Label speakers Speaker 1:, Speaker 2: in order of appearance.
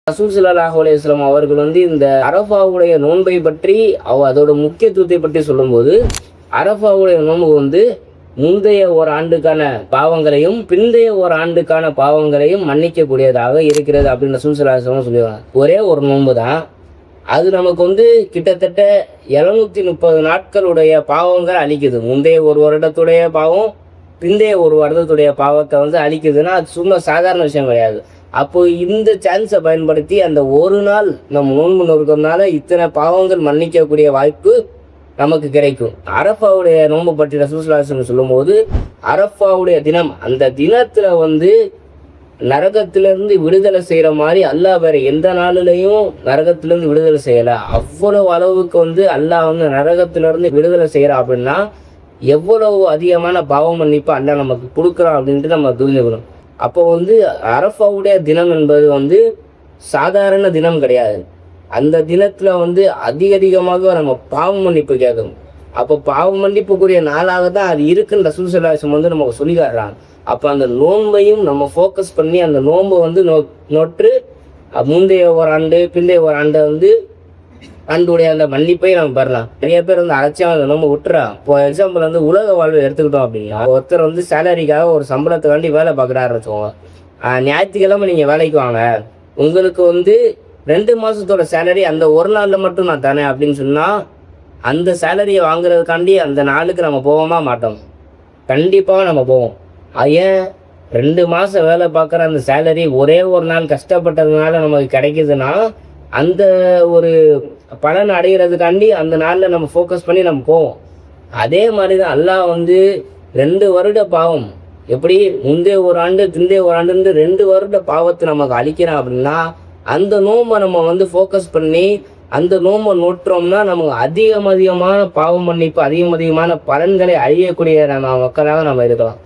Speaker 1: ரசூல் ஸல்லல்லாஹு அலைஹி வஸல்லம் அவர்கள் இந்த அரஃபாவுடைய நோன்பை பற்றி அதோட முக்கியத்துவத்தை பற்றி சொல்லும்போது, அரஃபாவுடைய நோன்பு முந்தைய ஒரு ஆண்டுக்கான பாவங்களையும் பிந்தைய ஒரு ஆண்டுக்கான பாவங்களையும் மன்னிக்கக்கூடியதாக இருக்கிறது அப்படின்னு ரசூல் ஸல்லல்லாஹு அலைஹி வஸல்லம் சொல்லுவாங்க. ஒரே ஒரு நோன்பு தான், அது நமக்கு கிட்டத்தட்ட 730 நாட்களுடைய பாவங்கள் அழிக்குது. முந்தைய ஒரு வருடத்துடைய பாவம் பிந்தைய ஒரு வருடத்துடைய பாவத்தை அழிக்குதுன்னா அது சும்மா சாதாரண விஷயம் கிடையாது. அப்போ இந்த சான்ஸை பயன்படுத்தி அந்த ஒரு நாள் நம்ம நோன்பு நோக்கிறதுனால இத்தனை பாவங்கள் மன்னிக்கக்கூடிய வாய்ப்பு நமக்கு கிடைக்கும். அரஃபாவுடைய நோன்பு பற்றி ரசூல் ஸல்லல்லாஹு அலைஹி வஸல்லம் சொல்லும்போது, அரஃபாவுடைய தினம், அந்த தினத்துல நரகத்திலிருந்து விடுதலை செய்யற மாதிரி அல்லாஹ் வேற எந்த நாளிலையும் நரகத்திலிருந்து விடுதலை செய்யல. அவ்வளவு அளவுக்கு அல்லாஹ் நரகத்திலிருந்து விடுதலை செய்யறா அப்படின்னா எவ்வளவு அதிகமான பாவம் மன்னிப்பு அல்லாஹ் நமக்கு கொடுக்குறான் அப்படின்ட்டு நம்ம புரிஞ்சுக்கணும். அப்போ அரஃபாவுடைய தினம் என்பது சாதாரண தினம் கிடையாது. அந்த தினத்துல அதிகமாக நம்ம பாவ மன்னிப்பு கேட்கணும். அப்போ பாவ மன்னிப்புக்குரிய நாளாக தான் அது இருக்குன்னு ரசூல் ஸல்லல்லாஹு அலைஹி வஸல்லம் நமக்கு சொல்லி காட்டுறாங்க. அப்போ அந்த நோன்பையும் நம்ம ஃபோக்கஸ் பண்ணி அந்த நோன்பை நோற்று முந்தைய ஒரு ஆண்டு பிந்தைய ஒரு ஆண்டை ஆண்டுடைய அந்த மன்னிப்பை நம்ம பெறலாம். நிறைய பேர் அரைச்சா அந்த நோன்பு விட்டுறான். இப்போ எக்ஸாம்பிள் உலக வாழ்வை எடுத்துக்கிட்டோம் அப்படின்னா, ஒருத்தர் சேலரிக்காக ஒரு சம்பளத்துக்காண்டி வேலை பார்க்குறாருன்னு வச்சுக்கோங்க. ஞாயிற்றுக்கிழமை நீங்கள் வேலைக்கு வாங்க, உங்களுக்கு 2 மாதத்தோட சேலரி அந்த ஒரு நாளில் மட்டும் நான் தரேன் அப்படின்னு சொன்னால், அந்த சேலரியை வாங்குறதுக்காண்டி அந்த நாளுக்கு நம்ம போவோமா மாட்டோம்? கண்டிப்பாக நம்ம போவோம். ஏன்? 2 மாதம் வேலை பார்க்குற அந்த சேலரி ஒரே ஒரு நாள் கஷ்டப்பட்டதுனால நமக்கு கிடைக்குதுன்னா, அந்த ஒரு பலன் அடைகிறதுக்காண்டி அந்த நாளில் நம்ம ஃபோக்கஸ் பண்ணி நம்ம போவோம். அதே மாதிரி தான் அல்லாஹ் 2 வருட பாவம், எப்படி முந்தைய ஒரு ஆண்டு பிந்தைய ஒரு ஆண்டு 2 வருட பாவத்தை நமக்கு அளிக்கிறான் அப்படின்னா, அந்த நோம்பை நம்ம ஃபோக்கஸ் பண்ணி அந்த நோம்பை நோற்றோம்னா நமக்கு அதிகமான பாவம் மன்னிப்பு அதிகமான பலன்களை அழியக்கூடிய நம்ம மக்களாக நம்ம இருக்கலாம்.